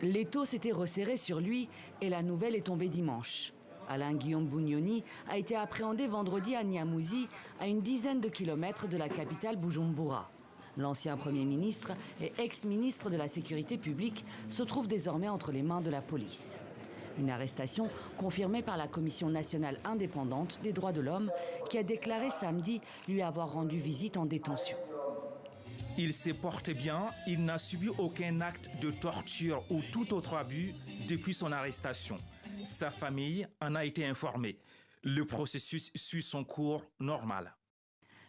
L'étau s'était resserré sur lui et la nouvelle est tombée dimanche. Alain-Guillaume Bunyoni a été appréhendé vendredi à Nyamouzi, à une dizaine de kilomètres de la capitale Bujumbura. L'ancien Premier ministre et ex-ministre de la Sécurité publique se trouve désormais entre les mains de la police. Une arrestation confirmée par la Commission nationale indépendante des droits de l'homme qui a déclaré samedi lui avoir rendu visite en détention. Il s'est porté bien, il n'a subi aucun acte de torture ou tout autre abus depuis son arrestation. Sa famille en a été informée. Le processus suit son cours normal.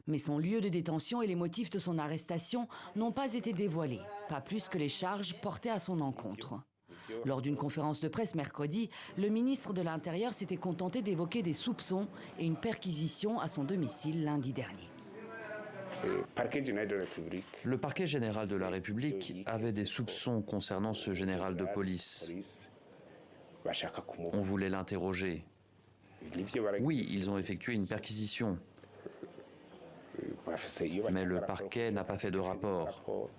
Mais son lieu de détention et les motifs de son arrestation n'ont pas été dévoilés, pas plus que les charges portées à son encontre. Lors d'une conférence de presse mercredi, le ministre de l'Intérieur s'était contenté d'évoquer des soupçons et une perquisition à son domicile lundi dernier. Le parquet général de la République avait des soupçons concernant ce général de police. On voulait l'interroger. Oui, ils ont effectué une perquisition. Mais le parquet n'a pas fait de rapport.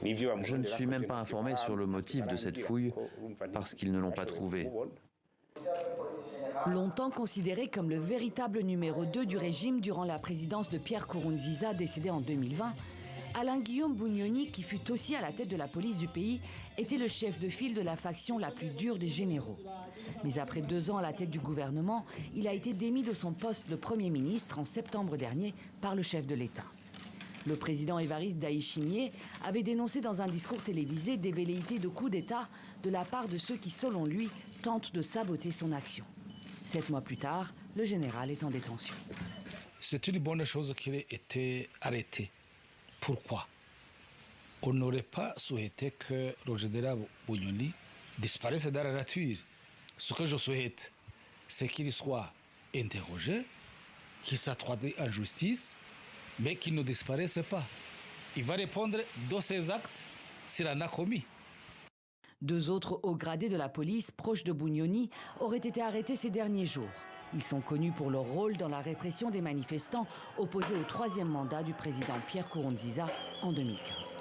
Je ne suis même pas informé sur le motif de cette fouille parce qu'ils ne l'ont pas trouvé. Longtemps considéré comme le véritable numéro 2 du régime durant la présidence de Pierre Nkurunziza, décédé en 2020, Alain-Guillaume Bunyoni, qui fut aussi à la tête de la police du pays, était le chef de file de la faction la plus dure des généraux. Mais après 2 ans à la tête du gouvernement, il a été démis de son poste de Premier ministre en septembre dernier par le chef de l'État. Le président Évariste Ndayishimiye avait dénoncé dans un discours télévisé des velléités de coup d'État de la part de ceux qui, selon lui, tentent de saboter son action. 7 mois plus tard, le général est en détention. C'est une bonne chose qu'il ait été arrêté. Pourquoi? On n'aurait pas souhaité que le général Bunyoni disparaisse dans la nature. Ce que je souhaite, c'est qu'il soit interrogé, qu'il soit traduit en justice, mais qu'il ne disparaisse pas. Il va répondre de ses actes s'il en a commis. 2 autres hauts gradés de la police, proches de Bunyoni, auraient été arrêtés ces derniers jours. Ils sont connus pour leur rôle dans la répression des manifestants opposés au 3e mandat du président Pierre Nkurunziza en 2015.